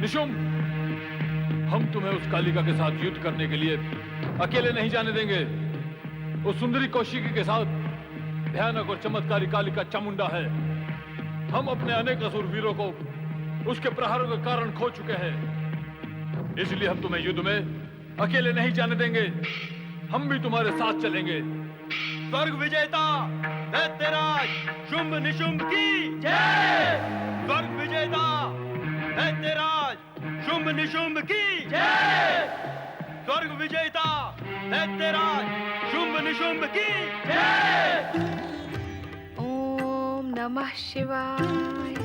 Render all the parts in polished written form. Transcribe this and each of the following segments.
निशुंभ, हम तुम्हें उस कालिका के साथ युद्ध करने के लिए अकेले नहीं जाने देंगे। उस सुंदरी कौशिकी के साथ भयानक और चमत्कारी कालिका चामुंडा है। हम अपने अनेक असुर वीरों को उसके प्रहारों के कारण खो चुके हैं, इसलिए हम तुम्हें युद्ध में अकेले नहीं जाने देंगे। हम भी तुम्हारे साथ चलेंगे। स्वर्ग विजेता दैत्यराज शुंभ निशुंभ की जय। स्वर्ग विजेता दैत्यराज शुंभ निशुंभ की जय। स्वर्ग विजेता दैत्यराज शुंभ निशुंभ की जय। ओम नमः शिवाय।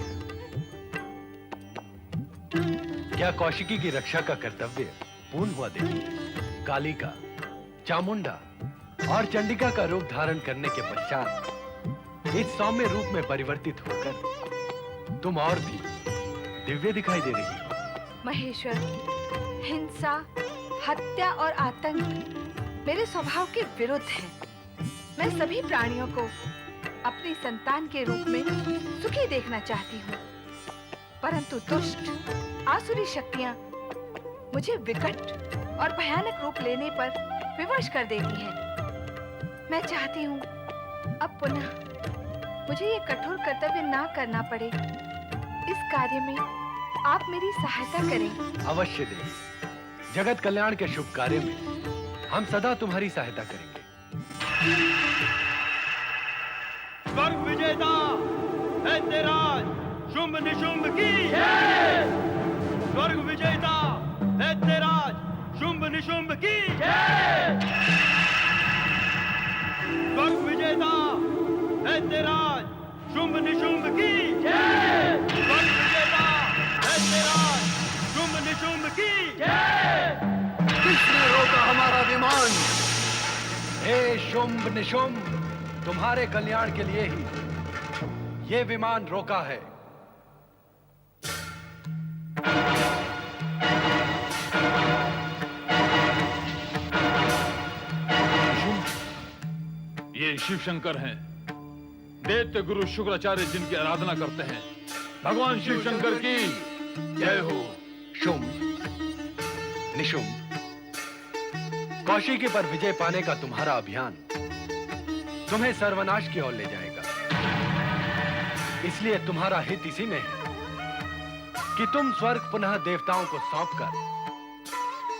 क्या कौशिकी की रक्षा का कर्तव्य पूर्ण हुआ देवी? कालिका, चामुंडा और चंडिका का रूप धारण करने के पश्चात इस सौम्य रूप में परिवर्तित होकर तुम और भी दिव्य दिखाई दे रही हो। महेश्वर, हिंसा, हत्या और आतंक मेरे स्वभाव के विरुद्ध है। मैं सभी प्राणियों को अपनी संतान के रूप में सुखी देखना चाहती हूँ, परंतु दुष्ट आसुरी शक्तियाँ मुझे विकट और भयानक रूप लेने पर विवश कर देती है। मैं चाहती हूँ अब पुनः मुझे ये कठोर कर्तव्य ना करना पड़े। इस कार्य में आप मेरी सहायता करें। अवश्य देवी, जगत कल्याण के शुभ कार्य में हम सदा तुम्हारी सहायता करेंगे। स्वर्ग विजेता दैत्यराज शुंभ निशुंभ की जय। स्वर्ग विजेता दैत्यराज शुंभ निशुंभ की जय। स्वर्ग विजेता दैत्यराज शुंभ निशुंभ की जय। स्वर्ग विजेता दैत्यराज शुंभ निशुंभ की जय। किसने रोका हमारा विमान? हे शुंभ निशुंभ, तुम्हारे कल्याण के लिए ही ये विमान रोका है। ये शिव शंकर हैं, दैत्य गुरु शुक्राचार्य जिनकी आराधना करते हैं। भगवान शिव शंकर की जय हो। शुंभ, निशुंभ, कौशिकी पर विजय पाने का तुम्हारा अभियान तुम्हें सर्वनाश की ओर ले जाएगा। इसलिए तुम्हारा हित इसी में है कि तुम स्वर्ग पुनः देवताओं को सौंपकर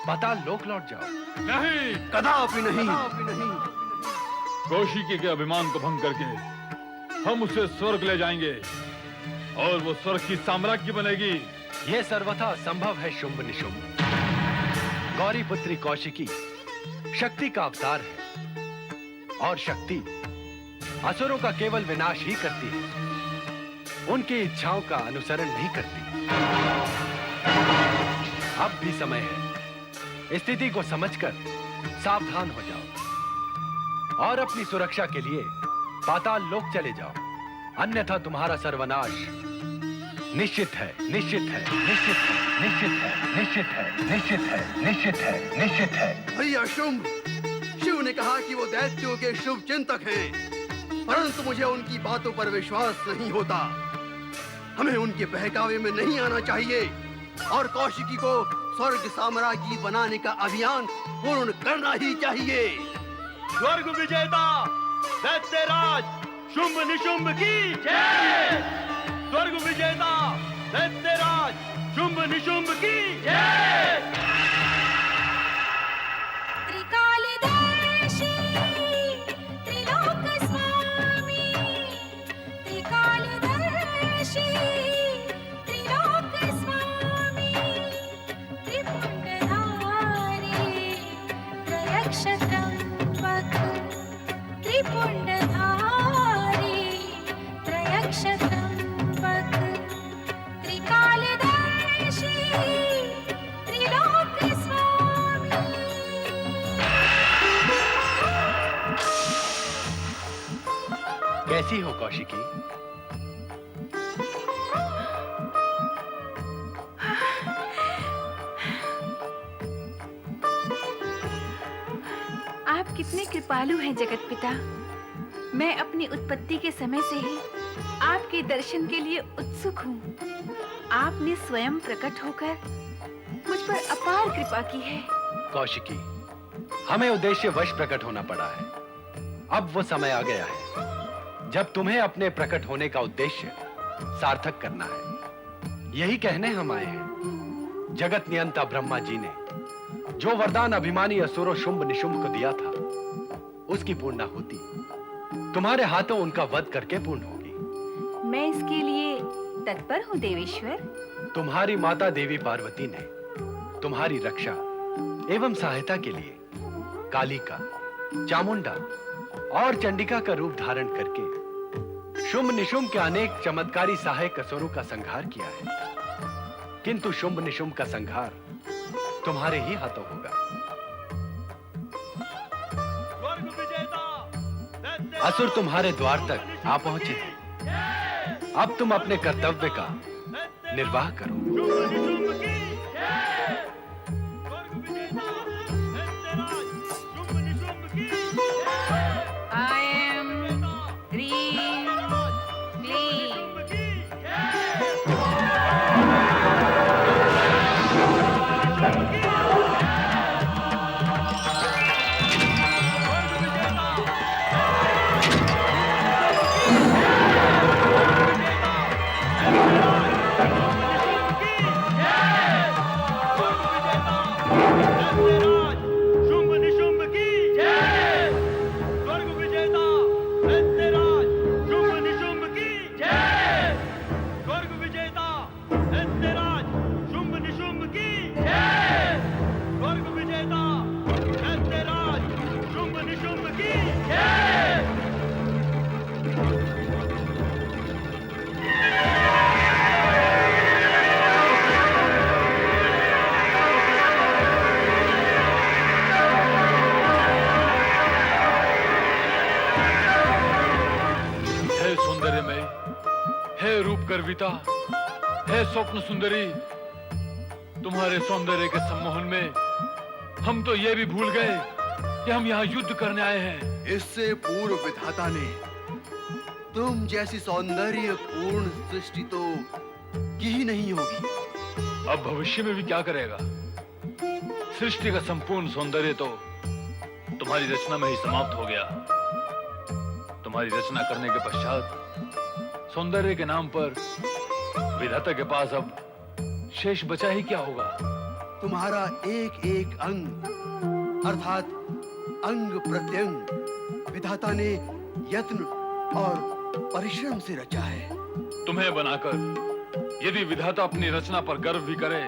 पाताल लोक लौट जाओ। नहीं, कदापि नहीं। कौशिकी के अभिमान को भंग करके हम उसे स्वर्ग ले जाएंगे और वो स्वर्ग की साम्राज्य बनेगी। यह सर्वथा संभव है शुंभ निशुंभ। गौरी पुत्री कौशिकी शक्ति का अवतार है और शक्ति असुरों का केवल विनाश ही करती है, उनकी इच्छाओं का अनुसरण नहीं करती। अब भी समय है, स्थिति को समझकर सावधान हो जाओ और अपनी सुरक्षा के लिए पाताल लोक चले जाओ, अन्यथा तुम्हारा सर्वनाश निश्चित है, निश्चित है, निश्चित है, निश्चित है, निश्चित है, निश्चित है, निश्चित है, निश्चित है। भैया शुंभ, शिव ने कहा कि वो दैत्यों के शुभ चिंतक हैं, परंतु मुझे उनकी बातों पर विश्वास नहीं होता। हमें उनके बहकावे में नहीं आना चाहिए और कौशिकी को स्वर्ग साम्राज्य बनाने का अभियान पूर्ण करना ही चाहिए। स्वर्ग विजेता दैत्यराज शुंभ निशुंभ की जय। स्वर्ग विजेता दैत्यराज शुंभ निशुंभ की जय। त्रिकालदर्शी त्रिलोक स्वामी, त्रिकालदर्शी त्रिलोक स्वामी, त्रिपुंडधारी त्रयक्षत्रंबक, त्रिपुंडधारी त्रयक्षत्रंबक, त्रिकालदर्शी त्रिलोक स्वामी। कैसी हो कौशिकी? आप कितने कृपालु हैं जगत पिता। मैं अपनी उत्पत्ति के समय से ही आपके दर्शन के लिए उत्सुक हूँ। आपने स्वयं प्रकट होकर मुझ पर अपार कृपा की है। कौशिकी, हमें उद्देश्य वश प्रकट होना पड़ा है। अब वो समय आ गया है जब तुम्हें अपने प्रकट होने का उद्देश्य सार्थक करना है। यही कहने हम आए हैं। जगत नियंता ब्रह्मा जी ने जो वरदान अभिमानी असुरों शुंभ निशुंभ को दिया था, उसकी पूर्णाहुति तुम्हारे हाथों उनका वध करके पूर्ण होगी। मैं इसके लिए तत्पर हूँ देवेश्वर। तुम्हारी माता देवी पार्वती ने तुम्हारी रक्षा एवं सहायता के लिए कालिका, चामुंडा और चंडिका का रूप धारण करके शुंभ निशुंभ के अनेक चमत्कारी सहायक असुरों का संहार किया है। किंतु शुंभ निशुंभ का संहार तुम्हारे ही हाथों होगा। स्वर्ग विजेता असुर तुम्हारे द्वार तक आ पहुंचे हैं। अब तुम अपने कर्तव्य का निर्वाह करो। शुंभ निशुंभ की जय। स्वर्ग विजेता दैत्यराज शुंभ निशुंभ की जय। I am ह्रीं क्लीं। शुंभ की जय। दैत्यराज शुंभ निशुंभ की जय। स्वर्ग विजेता दैत्यराज शुंभ निशुंभ की जय। स्वर्ग विजेता दैत्यराज शुंभ निशुंभ की जय। स्वर्ग विजेता दैत्यराज शुंभ निशुंभ की जय। हे सौंदर्यमय, हे रूप गर्विता, हे स्वप्न सुंदरी, तुम्हारे सौंदर्य के सम्मोहन में हम तो ये भी भूल गए कि हम यहाँ युद्ध करने आए हैं। इससे पूर्व विधाता ने तुम जैसी सौंदर्य पूर्ण सृष्टि तो की ही नहीं होगी। अब भविष्य में भी क्या करेगा? सृष्टि का संपूर्ण सौंदर्य तो तुम्हारी रचना में ही समाप्त हो गया। तुम्हारी रचना करने के पश्चात सौंदर्य के नाम पर विधाता के पास अब शेष बचा ही क्या होगा? तुम्हारा एक एक अंग अर्थात अंग प्रत्यंग विधाता ने यत्न और परिश्रम से रचा है। तुम्हें बनाकर यदि विधाता अपनी रचना पर गर्व भी करे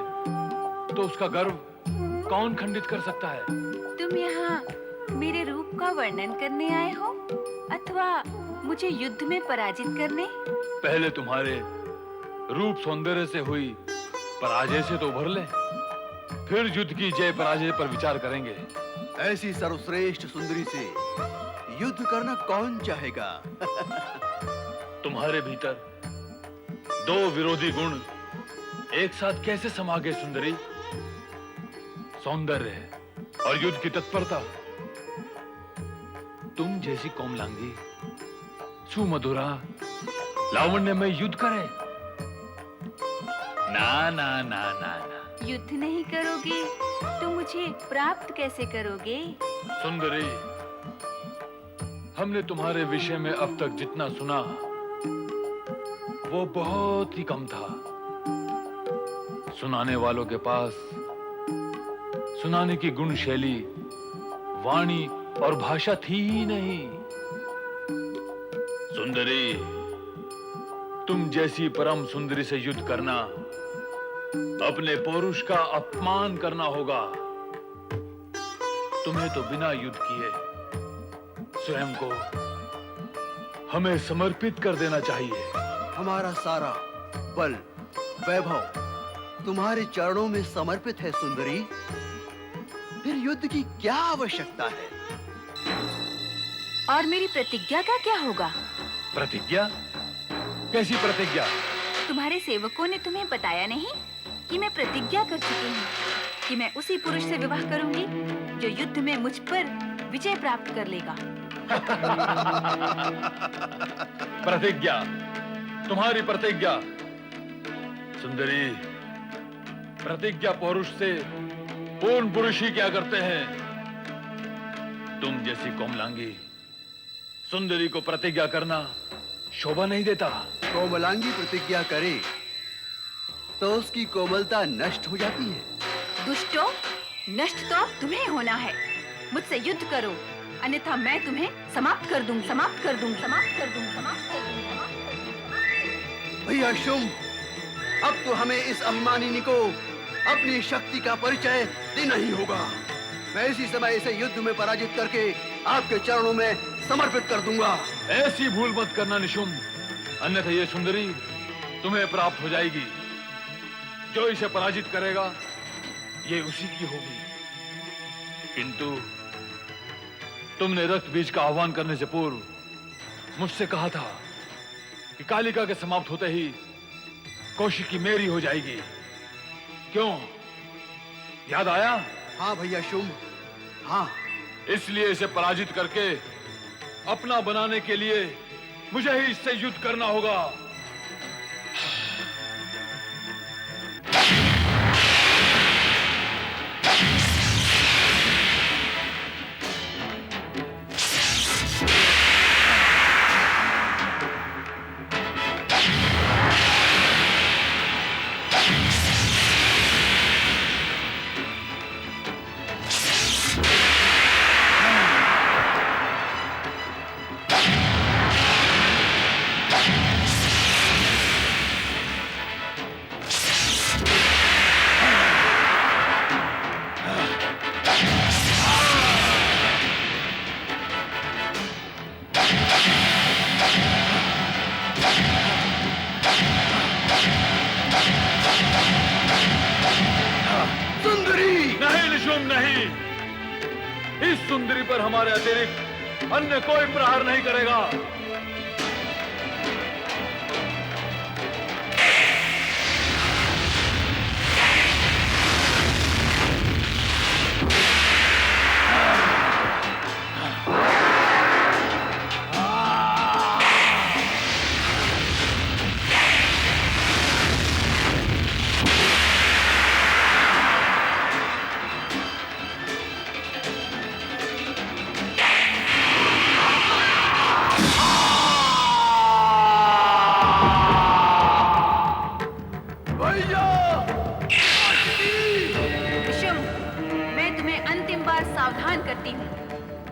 तो उसका गर्व कौन खंडित कर सकता है? तुम यहाँ मेरे रूप का वर्णन करने आए हो अथवा मुझे युद्ध में पराजित करने? पहले तुम्हारे रूप सौंदर्य से हुई पराजय से तो उभर ले, फिर युद्ध की जय पराजय पर विचार करेंगे। ऐसी सर्वश्रेष्ठ सुंदरी से युद्ध करना कौन चाहेगा? तुम्हारे भीतर दो विरोधी गुण एक साथ कैसे समा गए सुंदरी? सौंदर्य और युद्ध की तत्परता। तुम जैसी कोमलांगी, सुमधुरा, लावण्य में युद्ध करे? ना ना ना ना ना। युद्ध नहीं करोगे तो मुझे प्राप्त कैसे करोगे? सुंदरी, हमने तुम्हारे विषय में अब तक जितना सुना वो बहुत ही कम था। सुनाने वालों के पास सुनाने की गुण शैली, वाणी और भाषा थी ही नहीं। सुंदरी, तुम जैसी परम सुंदरी से युद्ध करना अपने पौरुष का अपमान करना होगा। तुम्हें तो बिना युद्ध किए स्वयं को हमें समर्पित कर देना चाहिए। हमारा सारा बल वैभव तुम्हारे चरणों में समर्पित है सुंदरी। फिर युद्ध की क्या आवश्यकता है? और मेरी प्रतिज्ञा का क्या होगा? प्रतिज्ञा? कैसी प्रतिज्ञा? तुम्हारे सेवकों ने तुम्हें बताया नहीं कि मैं प्रतिज्ञा कर चुकी हूँ कि मैं उसी पुरुष से विवाह करूंगी जो युद्ध में मुझ पर विजय प्राप्त कर लेगा। प्रतिज्ञा? तुम्हारी प्रतिज्ञा? सुंदरी, प्रतिज्ञा पौरुष से पूर्ण पुरुष ही क्या करते हैं? तुम जैसी कोमलांगी सुंदरी को प्रतिज्ञा करना शोभा नहीं देता। कोमलांगी प्रतिज्ञा करे तो उसकी कोमलता नष्ट हो जाती है। दुष्टो, नष्ट तो तुम्हें होना है। मुझसे युद्ध करो, अन्यथा मैं तुम्हें समाप्त कर दूं, समाप्त कर दूं, समाप्त कर दूं, समाप्त कर दूं, समाप्त कर दूं। भैया शुंभ, अब तो हमें इस अभिमानिनी को अपनी शक्ति का परिचय देना ही होगा। मैं इसी समय इसे युद्ध में पराजित करके आपके चरणों में समर्पित कर दूंगा। ऐसी भूल मत करना निशुंभ, अन्यथा ये सुंदरी तुम्हें प्राप्त हो जाएगी। जो इसे पराजित करेगा ये उसी की होगी। किंतु तुमने रक्त बीज का आह्वान करने से पूर्व मुझसे कहा था कि कालिका के समाप्त होते ही कौशिकी मेरी हो जाएगी। क्यों, याद आया? हाँ भैया शुंभ, हाँ। इसलिए इसे पराजित करके अपना बनाने के लिए मुझे ही इससे युद्ध करना होगा। नहीं, इस सुंदरी पर हमारे अतिरिक्त अन्य कोई प्रहार नहीं करेगा।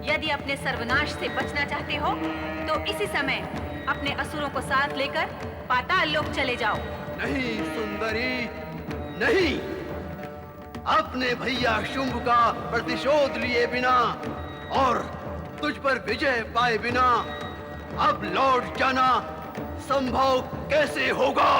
यदि अपने सर्वनाश से बचना चाहते हो तो इसी समय अपने असुरों को साथ लेकर पाताल लोक चले जाओ। नहीं सुंदरी, नहीं। अपने भैया शुंभ का प्रतिशोध लिए बिना और तुझ पर विजय पाए बिना अब लौट जाना संभव कैसे होगा?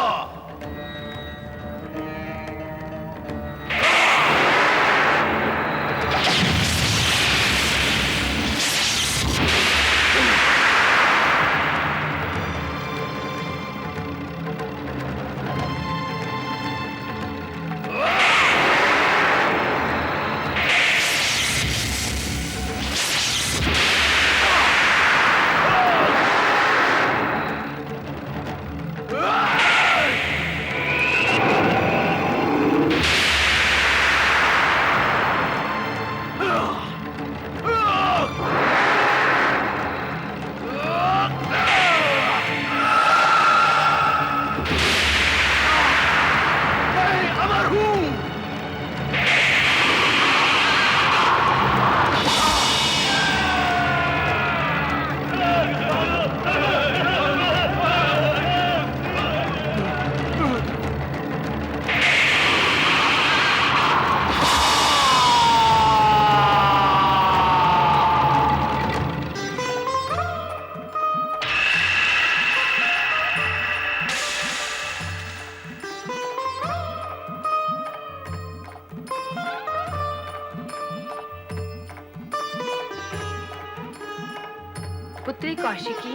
पुत्री कौशिकी,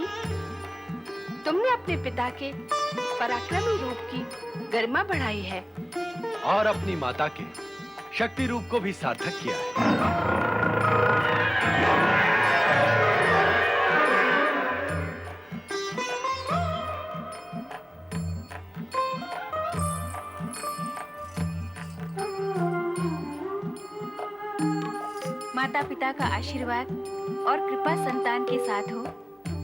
तुमने अपने पिता के पराक्रमी रूप की गरिमा बढ़ाई है और अपनी माता के शक्ति रूप को भी सार्थक किया है। माता पिता का आशीर्वाद और कृपा संतान के साथ हो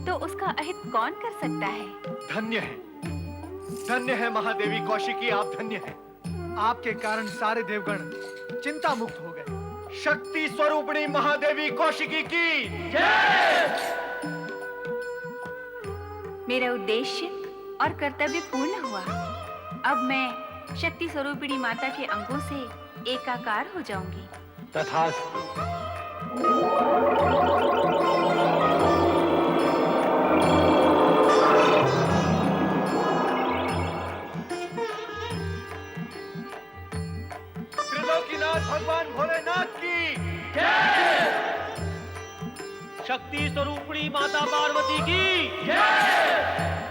तो उसका अहित कौन कर सकता है। धन्य है महादेवी कौशिकी, आप धन्य हैं। आपके कारण सारे देवगण चिंता मुक्त हो गए। शक्ति स्वरूपिणी महादेवी कौशिकी की जय। मेरा उद्देश्य और कर्तव्य पूर्ण हुआ। अब मैं शक्ति स्वरूपिणी माता के अंगों से एकाकार हो जाऊंगी। तथास्तु। त्रिलोकीनाथ भगवान भोलेनाथ की जय। शक्ति स्वरूपिणी माता पार्वती की जय।